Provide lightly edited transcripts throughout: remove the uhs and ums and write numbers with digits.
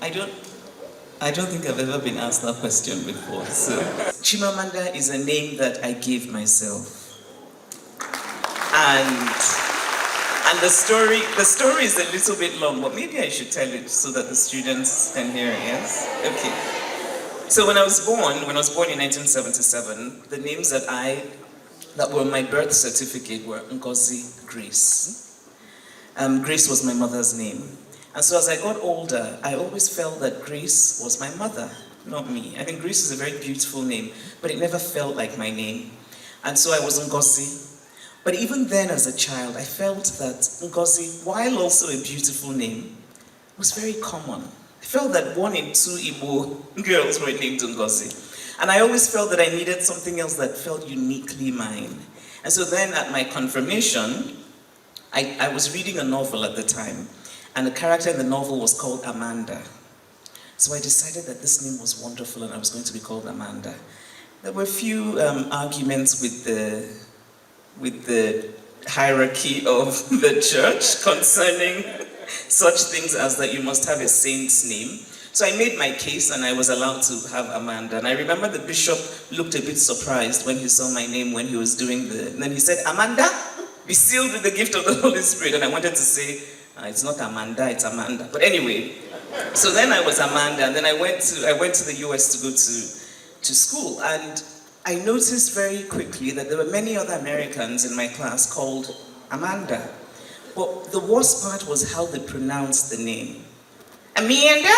I don't I don't think I've ever been asked that question before. So Chimamanda is a name that I gave myself. And the story is a little bit long, but maybe I should tell it so that the students can hear it, yes? Okay. So when I was born in 1977, the names that were on my birth certificate were Ngozi Grace. Grace was my mother's name. And so as I got older, I always felt that Grace was my mother, not me. I think Grace is a very beautiful name, but it never felt like my name. And so I was Ngozi. But even then as a child, I felt that Ngozi, while also a beautiful name, was very common. I felt that 1 in 2 Igbo girls were named Ngozi. And I always felt that I needed something else that felt uniquely mine. And so then at my confirmation, I was reading a novel at the time, and the character in the novel was called Amanda. So I decided that this name was wonderful and I was going to be called Amanda. There were a few arguments with the hierarchy of the church concerning such things as that you must have a saint's name. So I made my case and I was allowed to have Amanda. And I remember the bishop looked a bit surprised when he saw my name when he was doing and then he said, Amanda, be sealed with the gift of the Holy Spirit. And I wanted to say, it's not Amanda, it's Amanda. But anyway, so then I was Amanda, and then I went to the US to go to school. And I noticed very quickly that there were many other Americans in my class called Amanda. But the worst part was how they pronounced the name. Amanda?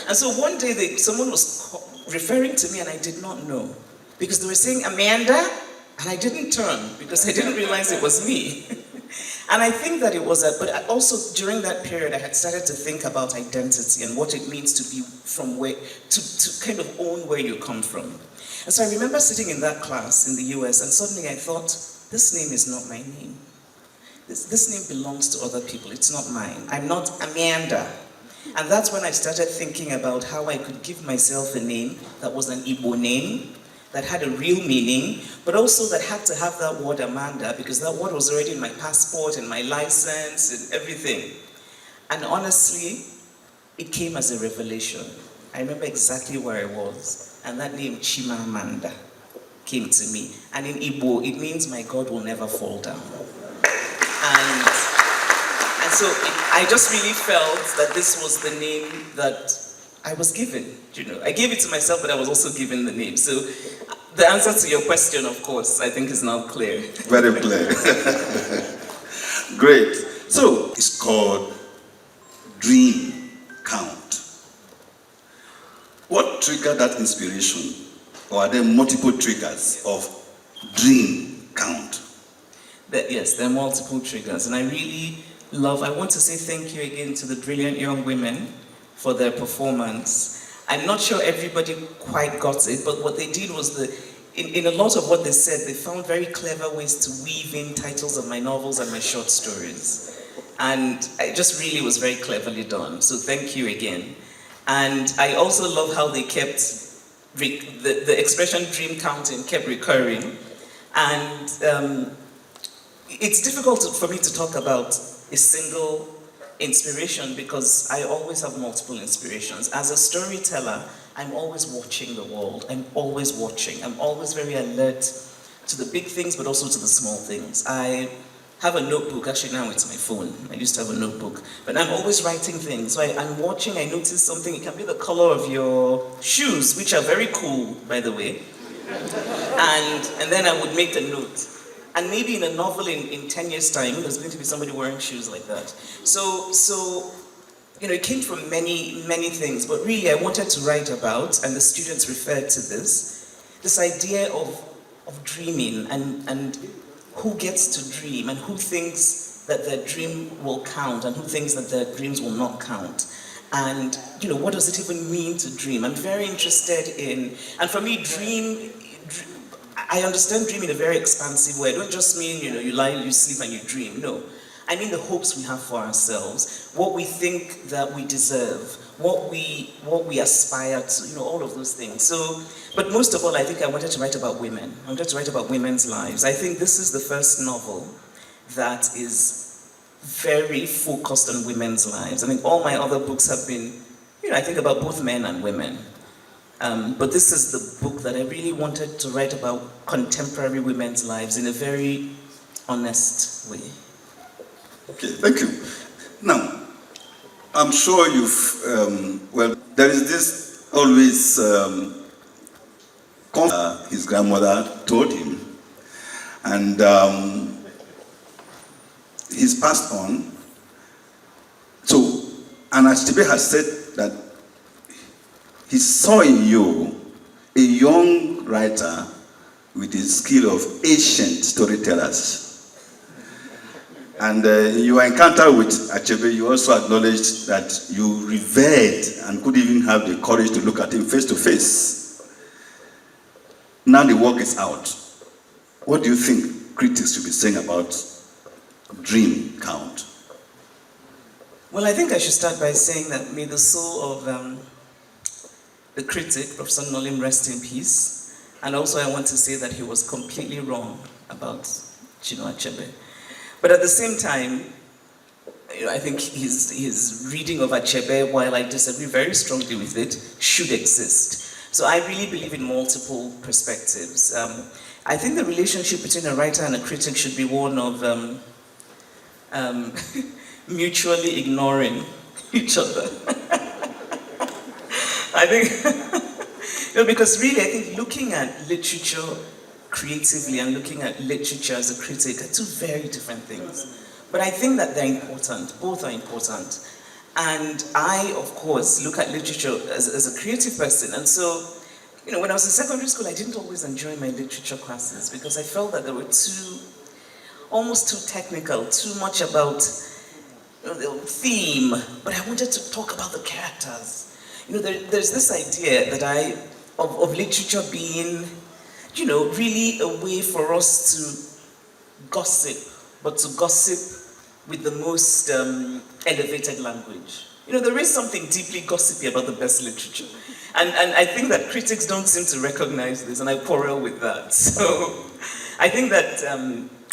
And so one day someone was referring to me and I did not know. Because they were saying Amanda, and I didn't turn because I didn't realize it was me. And I think that it was but also during that period I had started to think about identity and what it means to be from where, to kind of own where you come from. And so I remember sitting in that class in the US and suddenly I thought, this name is not my name. This name belongs to other people, it's not mine. I'm not Amanda. And that's when I started thinking about how I could give myself a name that was an Igbo name, that had a real meaning, but also that had to have that word Amanda, because that word was already in my passport and my license and everything. And honestly, it came as a revelation. I remember exactly where I was, and that name Chimamanda came to me. And in Igbo, it means my God will never fall down. And so I just really felt that this was the name that I was given, I gave it to myself, but I was also given the name. So the answer to your question, of course, I think is now clear. Very clear. Great. So it's called Dream Count. What triggered that inspiration? Or are there multiple triggers of Dream Count? Yes, there are multiple triggers. And I want to say thank you again to the brilliant young women for their performance. I'm not sure everybody quite got it, but what they did was in a lot of what they said, they found very clever ways to weave in titles of my novels and my short stories. And it just really was very cleverly done. So thank you again. And I also love how they kept, the expression dream counting kept recurring. And it's difficult for me to talk about a single inspiration because I always have multiple inspirations. As a storyteller, I'm always watching the world. I'm always watching. I'm always very alert to the big things, but also to the small things. I have a notebook. Actually, now it's my phone. I used to have a notebook. But I'm always writing things. So I'm watching, I notice something. It can be the color of your shoes, which are very cool, by the way. And then I would make a note. And maybe in a novel in 10 years' time, there's going to be somebody wearing shoes like that. So it came from many, many things, but really I wanted to write about, and the students referred to this idea of dreaming and who gets to dream and who thinks that their dream will count and who thinks that their dreams will not count. And, what does it even mean to dream? I'm very interested in, and for me, I understand dream in a very expansive way. I don't just mean, you lie, you sleep, and you dream. No. I mean the hopes we have for ourselves, what we think that we deserve, what we aspire to, all of those things. So, but most of all, I think I wanted to write about women. I wanted to write about women's lives. I think this is the first novel that is very focused on women's lives. I mean, all my other books have been, I think about both men and women. But this is the book that I really wanted to write about contemporary women's lives in a very honest way. Okay, thank you. Now, I'm sure you've, there is this always, his grandmother told him, and he's passed on. So, and Achebe has said that he saw in you a young writer with the skill of ancient storytellers. And in your encounter with Achebe, you also acknowledged that you revered and couldn't even have the courage to look at him face to face. Now the work is out. What do you think critics should be saying about Dream Count? Well, I think I should start by saying that may the soul of the critic, Professor Nolim, rest in peace. And also I want to say that he was completely wrong about Chinua Achebe. But at the same time, I think his reading of Achebe, while I disagree very strongly with it, should exist. So I really believe in multiple perspectives. I think the relationship between a writer and a critic should be one of mutually ignoring each other. I think, because really I think looking at literature creatively and looking at literature as a critic are two very different things. But I think that they're important, both are important. And I, of course, look at literature as a creative person. And so, when I was in secondary school, I didn't always enjoy my literature classes because I felt that they were almost too technical, too much about the theme, but I wanted to talk about the characters. There's this idea that of literature being, really a way for us to gossip, but to gossip with the most elevated language. There is something deeply gossipy about the best literature. And I think that critics don't seem to recognize this, and I quarrel with that. So I think that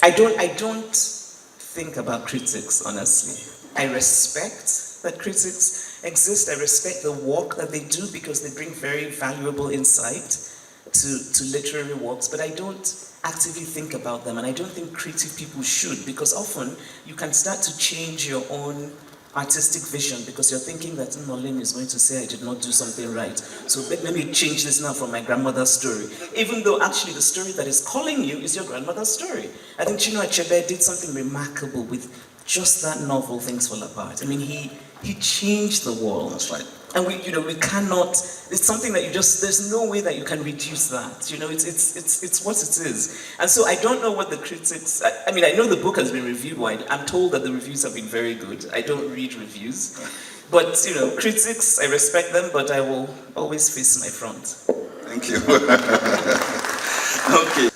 I don't think about critics, honestly. I respect that critics exist. I respect the work that they do because they bring very valuable insight to literary works, but I don't actively think about them, and I don't think creative people should, because often you can start to change your own artistic vision because you're thinking that Nolim is going to say I did not do something right. So let me change this now from my grandmother's story. Even though actually the story that is calling you is your grandmother's story. I think Chinua Achebe did something remarkable with just that novel, Things Fall Apart. I mean, he changed the world. That's right. And we cannot, it's something that there's no way that you can reduce that. It's what it is. And so I don't know what the critics, I know the book has been reviewed wide. I'm told that the reviews have been very good. I don't read reviews. But, critics, I respect them, but I will always face my front. Thank you. Okay.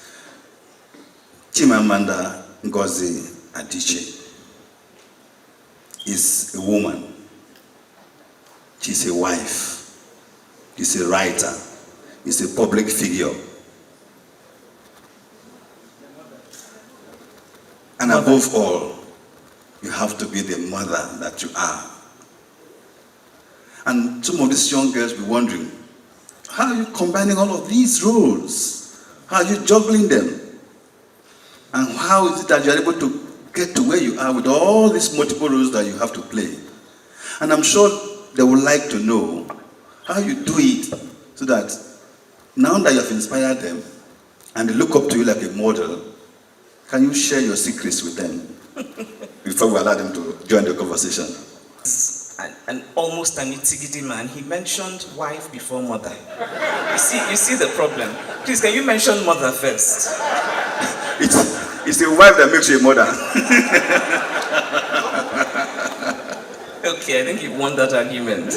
Chimamanda Ngozi Adichie is a woman. She's a wife. She's a writer. She's a public figure. And above all, you have to be the mother that you are. And some of these young girls will be wondering, how are you combining all of these roles? How are you juggling them? And how is it that you're able to get to where you are with all these multiple roles that you have to play? And I'm sure they would like to know how you do it so that now that you have inspired them and they look up to you like a model, can you share your secrets with them before we allow them to join the conversation? And almost an itigidi man, he mentioned wife before mother. You see the problem. Please, can you mention mother first? It's the wife that makes you a mother. Okay, I think you've won that argument.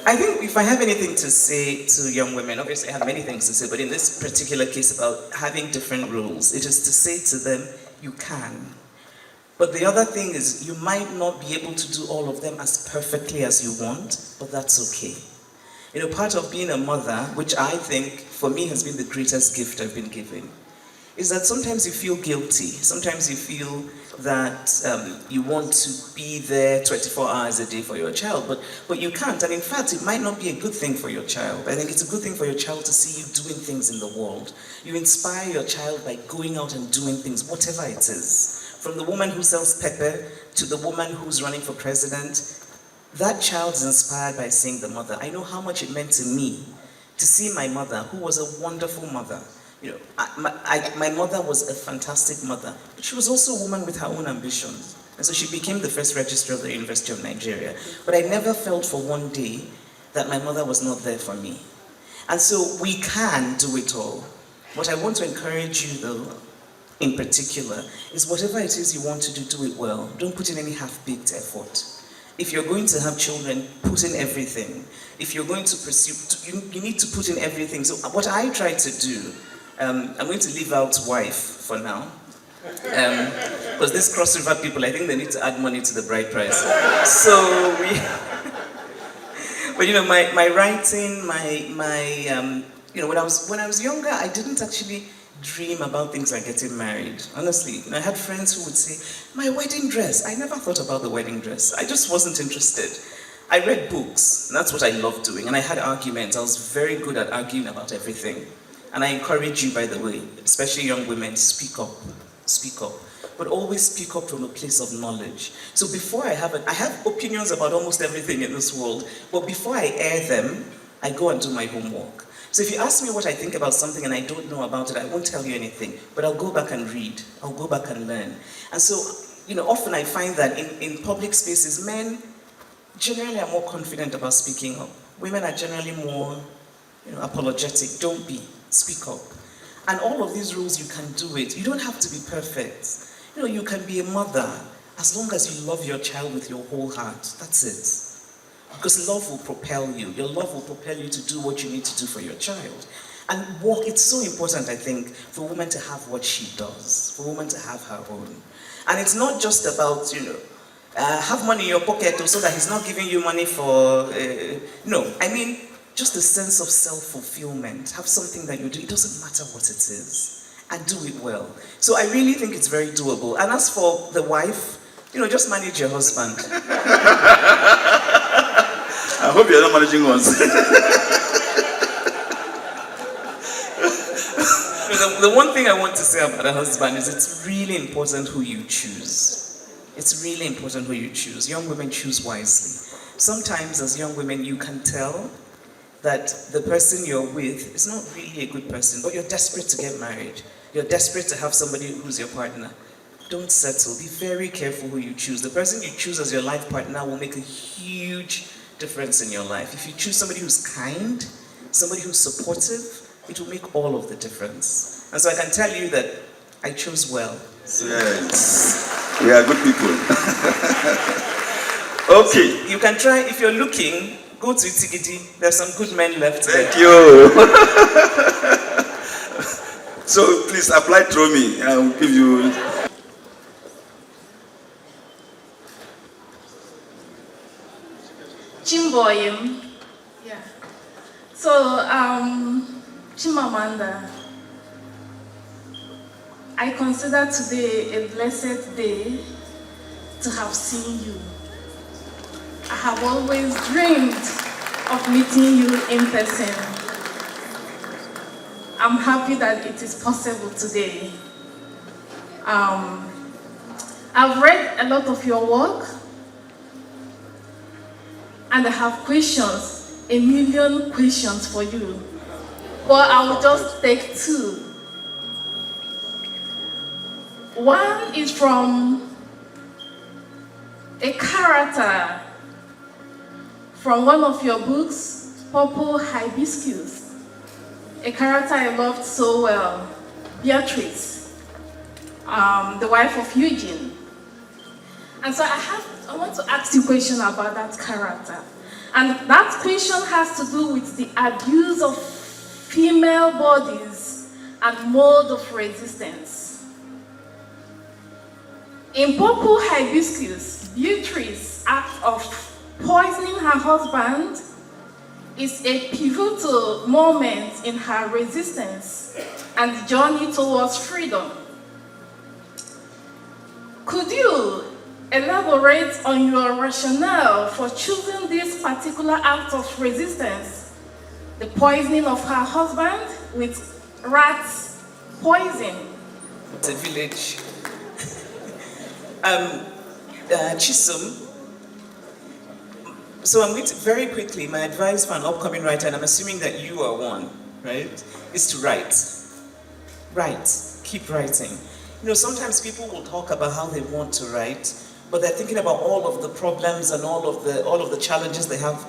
I think if I have anything to say to young women, obviously I have many things to say, but in this particular case about having different roles, it is to say to them, you can. But the other thing is, you might not be able to do all of them as perfectly as you want, but that's okay. Part of being a mother, which I think for me has been the greatest gift I've been given, is that sometimes you feel guilty. Sometimes you feel that you want to be there 24 hours a day for your child, but you can't. And in fact, it might not be a good thing for your child. I think it's a good thing for your child to see you doing things in the world. You inspire your child by going out and doing things, whatever it is. From the woman who sells pepper to the woman who's running for president, that child is inspired by seeing the mother. I know how much it meant to me to see my mother, who was a wonderful mother. You know, my mother was a fantastic mother, but she was also a woman with her own ambitions. And so she became the first registrar of the University of Nigeria. But I never felt for one day that my mother was not there for me. And so we can do it all. What I want to encourage you, though, in particular, is whatever it is you want to do it well. Don't put in any half-baked effort. If you're going to have children, put in everything. If you're going to pursue, you need to put in everything. So what I try to do, I'm going to leave out wife for now. Because these Cross River people, I think they need to add money to the bride price. So but you know, my writing, you know, when I was younger, I didn't actually dream about things like getting married. Honestly, I had friends who would say, my wedding dress. I never thought about the wedding dress. I just wasn't interested. I read books, and that's what I loved doing. And I had arguments. I was very good at arguing about everything. And I encourage you, by the way, especially young women, speak up. Speak up. But always speak up from a place of knowledge. So before I have opinions about almost everything in this world, but before I air them, I go and do my homework. So if you ask me what I think about something and I don't know about it, I won't tell you anything, but I'll go back and read. I'll go back and learn. And so, you know, often I find that in public spaces, men generally are more confident about speaking up. Women are generally more, you know, apologetic. Don't be. Speak up. And all of these rules, you can do it. You don't have to be perfect. You know, you can be a mother as long as you love your child with your whole heart. That's it. Because love will propel you. Your love will propel you to do what you need to do for your child. And it's so important, I think, for a woman to have what she does, for a woman to have her own. And it's not just about, you know, have money in your pocket so that he's not giving you money for, no, I mean, just a sense of self-fulfillment. Have something that you do. It doesn't matter what it is. And do it well. So I really think it's very doable. And as for the wife, you know, just manage your husband. I hope you're not managing once. The one thing I want to say about a husband is it's really important who you choose. It's really important who you choose. Young women choose wisely. Sometimes as young women you can tell that the person you're with is not really a good person, but you're desperate to get married. You're desperate to have somebody who's your partner. Don't settle. Be very careful who you choose. The person you choose as your life partner will make a huge difference in your life. If you choose somebody who's kind, somebody who's supportive, it will make all of the difference. And so I can tell you that I chose well. Yes. We are good people. Okay. So you can try, if you're looking, go to Itigidi. There's some good men left there. Thank you. So please apply through me. I will give you. Chimboyim. Yeah. So, Chimamanda, I consider today a blessed day to have seen you. I have always dreamed of meeting you in person. I'm happy that it is possible today. I've read a lot of your work, and I have questions, a million questions for you. But I will just take two. One is from a character from one of your books, Purple Hibiscus. A character I loved so well, Beatrice, the wife of Eugene. And so I want to ask you a question about that character. And that question has to do with the abuse of female bodies and mode of resistance. In Purple Hibiscus, Beatrice's act of poisoning her husband is a pivotal moment in her resistance and the journey towards freedom. Could you elaborate on your rationale for choosing this particular act of resistance, the poisoning of her husband with rat poison? The village. Chisum. So I'm going to, very quickly, my advice for an upcoming writer, and I'm assuming that you are one, right, is to write. Write. Keep writing. You know, sometimes people will talk about how they want to write, but they're thinking about all of the problems and all of the challenges they have.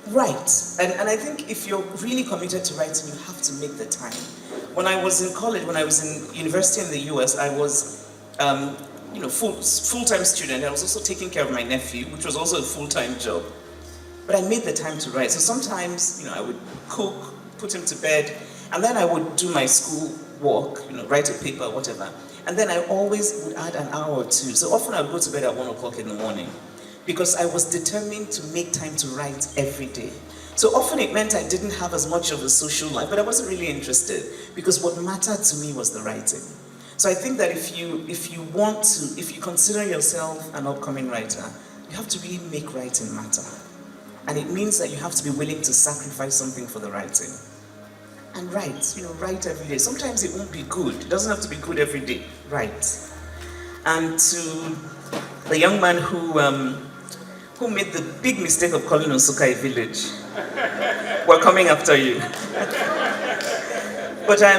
Write. And I think if you're really committed to writing, you have to make the time. When I was in college, when I was in university in the US, I was full-time student. I was also taking care of my nephew, which was also a full-time job. But I made the time to write. So sometimes, I would cook, put him to bed, and then I would do my school work, write a paper, whatever. And then I always would add an hour or two. So often I would go to bed at 1 o'clock in the morning because I was determined to make time to write every day. So often it meant I didn't have as much of a social life, but I wasn't really interested because what mattered to me was the writing. So I think that if you consider yourself an upcoming writer, you have to really make writing matter. And it means that you have to be willing to sacrifice something for the writing. And write write every day. Sometimes it won't be good. It doesn't have to be good every day. Write. And to the young man who made the big mistake of calling Nsukka a village, we're coming after you. But I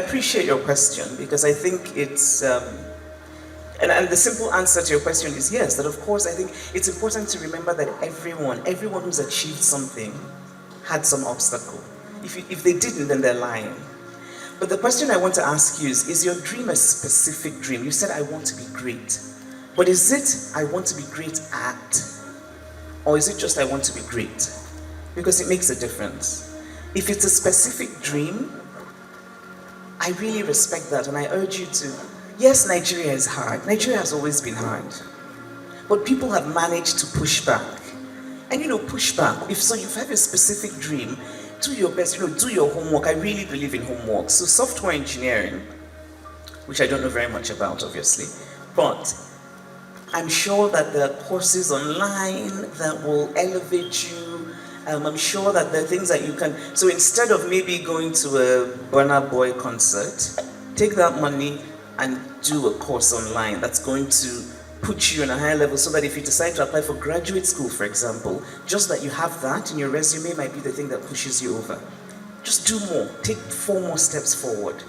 appreciate your question because I think it's, and the simple answer to your question is yes, that of course I think it's important to remember that everyone who's achieved something had some obstacle. If they didn't, then they're lying. But the question I want to ask you is your dream a specific dream? You said, I want to be great. But is it, I want to be great at? Or is it just, I want to be great? Because it makes a difference. If it's a specific dream, I really respect that, and I urge you to, yes, Nigeria is hard. Nigeria has always been hard. But people have managed to push back. And push back. If you have a specific dream, do your best, do your homework. I really believe in homework. So software engineering, which I don't know very much about, obviously, but I'm sure that there are courses online that will elevate you. I'm sure that there are things that you can, so instead of maybe going to a Burna Boy concert, take that money and do a course online that's going to put you on a higher level so that if you decide to apply for graduate school, for example, just that you have that in your resume might be the thing that pushes you over. Just do more. Take 4 more steps forward.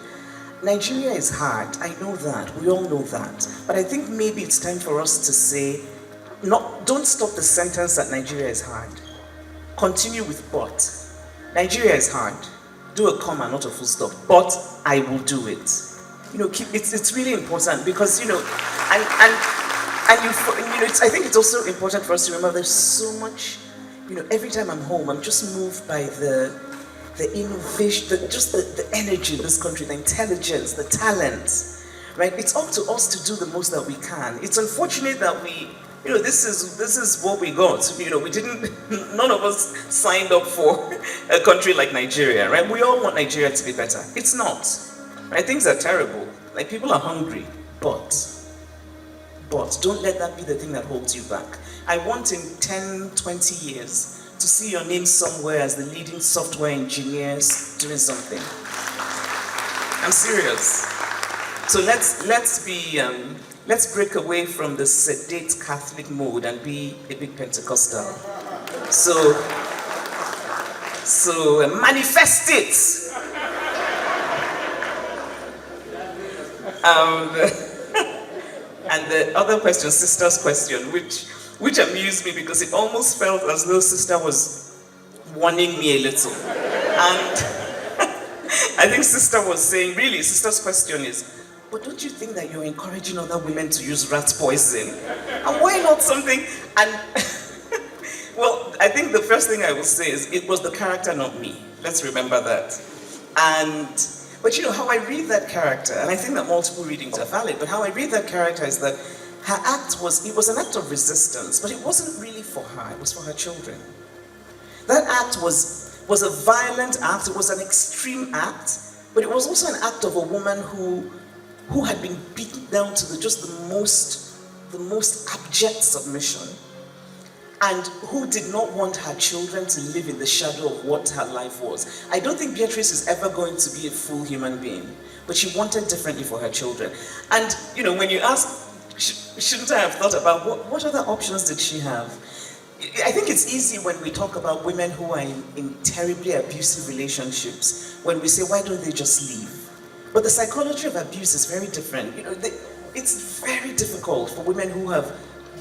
Nigeria is hard. I know that. We all know that. But I think maybe it's time for us to say, don't stop the sentence that Nigeria is hard. Continue with but. Nigeria is hard. Do a comma, not a full stop. But I will do it. It's really important because I think it's also important for us to remember there's so much. Every time I'm home, I'm just moved by the innovation, the energy in this country, the intelligence, the talent. Right? It's up to us to do the most that we can. It's unfortunate that this is what we got. We didn't, none of us signed up for a country like Nigeria, right? We all want Nigeria to be better. It's not, right? Things are terrible. Like, people are hungry, but don't let that be the thing that holds you back. I want in 10, 20 years to see your name somewhere as the leading software engineers doing something. I'm serious. So let's break away from the sedate Catholic mode and be a big Pentecostal. So manifest it. And the other question, sister's question, which amused me because it almost felt as though sister was warning me a little. And I think sister was saying, really, sister's question is, but don't you think that you're encouraging other women to use rat poison? And why not something? And well, I think the first thing I will say is it was the character, not me. Let's remember that. But how I read that character, and I think that multiple readings are valid, but how I read that character is that her act was an act of resistance, but it wasn't really for her, it was for her children. That act was was a violent act, it was an extreme act, but it was also an act of a woman who had been beaten down to the most abject submission, and who did not want her children to live in the shadow of what her life was. I don't think Beatrice is ever going to be a full human being, but she wanted differently for her children. And when you ask, shouldn't I have thought about what other options did she have? I think it's easy when we talk about women who are in terribly abusive relationships, when we say, why don't they just leave? But the psychology of abuse is very different. It's very difficult for women who have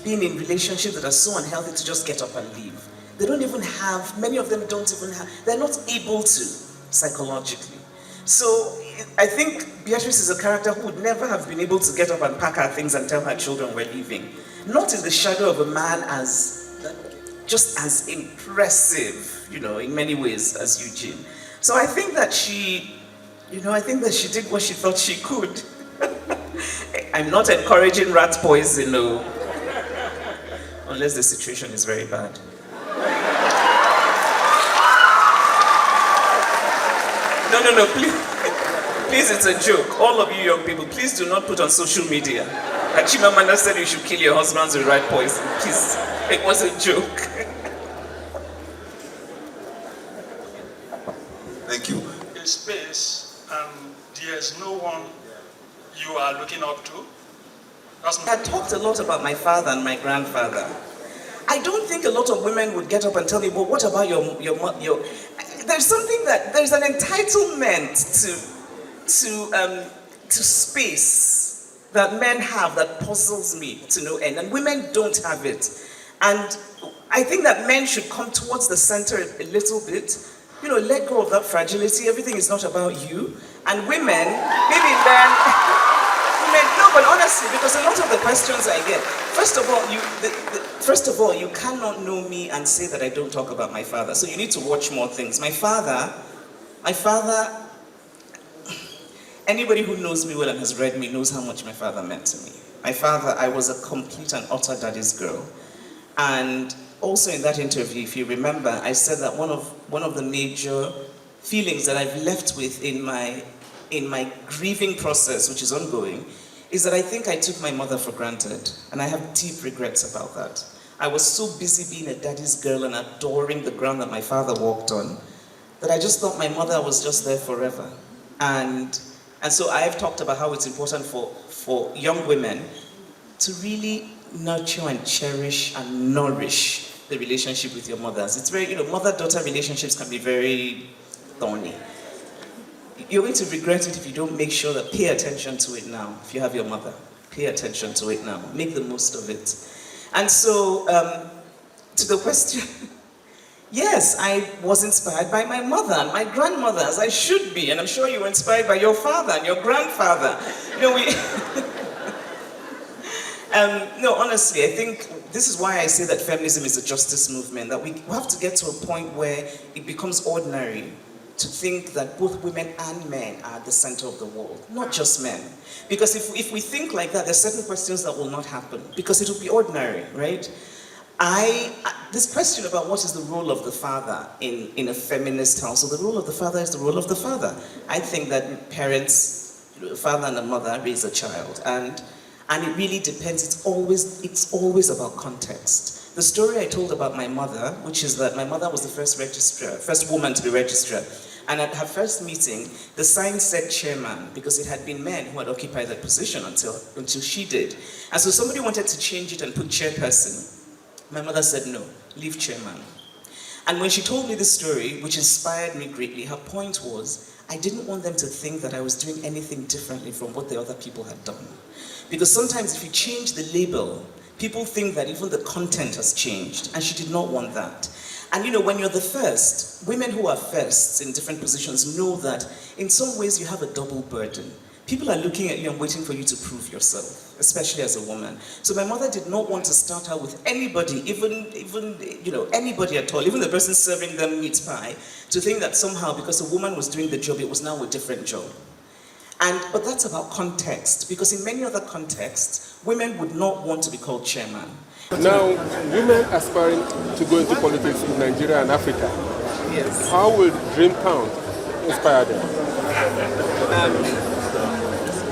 been in relationships that are so unhealthy to just get up and leave. They don't even have, many of them don't even have, they're not able to psychologically. So I think Beatrice is a character who would never have been able to get up and pack her things and tell her children we're leaving. Not in the shadow of a man just as impressive, in many ways as Eugene. So I think that she did what she thought she could. I'm not encouraging rat poison, unless the situation is very bad. No, please, it's a joke. All of you young people, please do not put on social media. Like Chimamanda said, you should kill your husbands with rat poison. Please, it was a joke. Thank you. In space, there's no one you are looking up to. I talked a lot about my father and my grandfather. I don't think a lot of women would get up and tell me, well, what about your there's an entitlement to space that men have that puzzles me to no end, and women don't have it. And I think that men should come towards the center a little bit, let go of that fragility. Everything is not about you. And women, maybe learn, no, but honestly, because a lot of the questions I get, first of all, you cannot know me and say that I don't talk about my father. So you need to watch more things. My father, anybody who knows me well and has read me knows how much my father meant to me. My father, I was a complete and utter daddy's girl. And also in that interview, if you remember, I said that one of the major feelings that I've left with in my grieving process, which is ongoing, is that I think I took my mother for granted, and I have deep regrets about that. I was so busy being a daddy's girl and adoring the ground that my father walked on, that I just thought my mother was just there forever. And so I've talked about how it's important for young women to really nurture and cherish and nourish the relationship with your mothers. It's very, mother-daughter relationships can be very thorny. You're going to regret it if you don't make sure that pay attention to it now. If you have your mother, pay attention to it now. Make the most of it. And so, to the question, yes, I was inspired by my mother and my grandmother, as I should be, and I'm sure you were inspired by your father and your grandfather. No, honestly, I think this is why I say that feminism is a justice movement, that we have to get to a point where it becomes ordinary to think that both women and men are at the center of the world, not just men. Because if we think like that, there's certain questions that will not happen, because it will be ordinary, right? This question about what is the role of the father in a feminist household, the role of the father is the role of the father. I think that parents, a father and a mother, raise a child, and it really depends. It's always about context. The story I told about my mother, which is that my mother was the first woman to be registered. And at her first meeting, the sign said chairman, because it had been men who had occupied that position until she did. And so somebody wanted to change it and put chairperson. My mother said, no, leave chairman. And when she told me this story, which inspired me greatly, her point was, I didn't want them to think that I was doing anything differently from what the other people had done. Because sometimes if you change the label, people think that even the content has changed, and she did not want that. And when you're the first, women who are firsts in different positions know that in some ways you have a double burden. People are looking at you and waiting for you to prove yourself, especially as a woman. So my mother did not want to start out with anybody, even anybody at all, even the person serving them meat pie, to think that somehow because a woman was doing the job, it was now a different job. But that's about context, because in many other contexts, women would not want to be called chairman. Now, women aspiring to go into politics in Nigeria and Africa, Yes. How will Dream Count inspire them?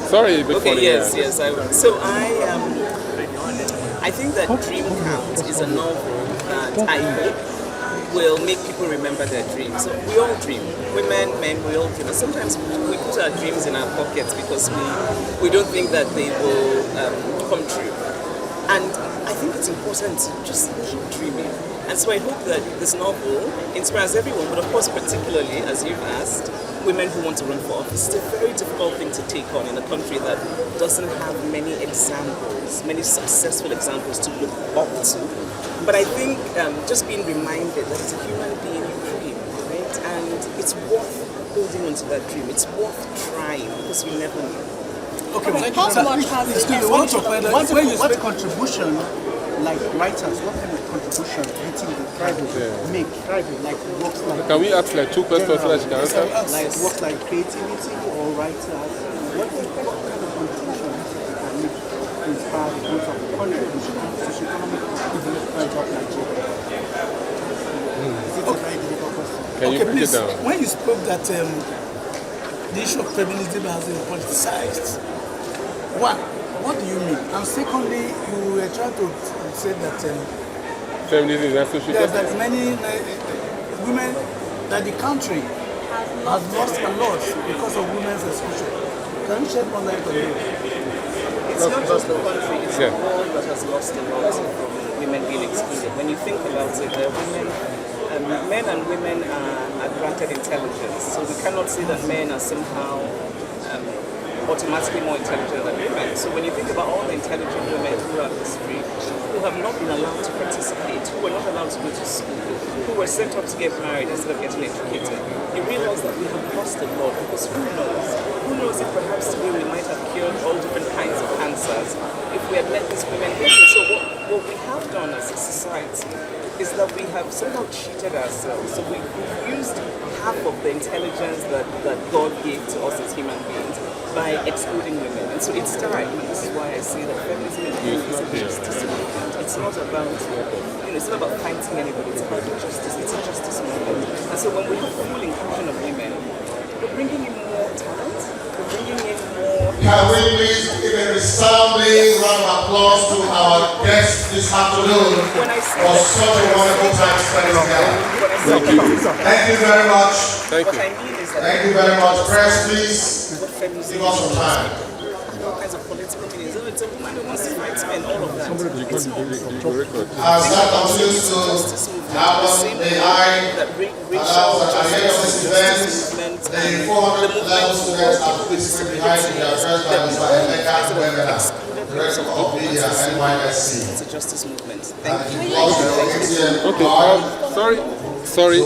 Sorry, before Okay, yes, I will. So I think that Dream Count is a novel that I hope will make people remember their dreams. So we all dream. Women, men, we all dream. And sometimes we put our dreams in our pockets because we don't think that they will come true. And I think it's important to just keep dreaming. And so I hope that this novel inspires everyone, but of course particularly, as you've asked, women who want to run for office. It's a very difficult thing to take on in a country that doesn't have many examples, many successful examples to look up to. But I think just being reminded that as a human being you dream, right? And it's worth holding onto that dream. It's worth trying because you never know. Okay, what contribution, like writers, what kind of contribution do you think the tribe make? Like works like. Can we ask like 2 questions so that she can answer? Like works like creativity or writers. What kind of contribution do you think can make to inspire the growth of the country, the socio-economic development of Nigeria? Is it a very difficult question? Can you break it down? When you spoke that the issue of feminism has been politicized, one, what do you mean? And secondly, you were trying to say that Feminism is associated. there's that many women, that the country has lost a lot because of women's exclusion. Can you shed more light on it? It's not just the country, it's the world that has lost a lot from women being excluded. When you think about it, men and women are granted intelligence, so we cannot say that men are somehow automatically more intelligent than women. So when you think about all the intelligent women throughout history who have not been allowed to participate, who were not allowed to go to school, who were sent up to get married instead of getting educated, you realize that we have lost a lot because who knows? Who knows if perhaps today we might have cured all different kinds of cancers if we had let these women get it. So what we have done as a society is that we have somehow cheated ourselves. So we've used half of the intelligence that God gave to us as human beings by excluding women. And so it's time, and this is why I say that feminism is a justice movement. It's not about, it's not about fighting anybody, it's about justice. It's a justice movement. And so when we have full inclusion of women, we're bringing in more talent, we're bringing in more... Can we please give a resounding round of applause to our guests this afternoon for such a wonderful time spent together. Thank you very much. Thank you. What I mean is that Thank you very much. Press, please. Give us some time. All kinds of political meanings. Oh, it's a woman who wants to fight men, all of that. It's not. As that continues to happen, may I allow that at the end of this event, the 400 level students are participating behind the address by Mr. Emeka Wemena, Director of Media, NYSC. It's a justice movement. Thank you. Okay, sorry.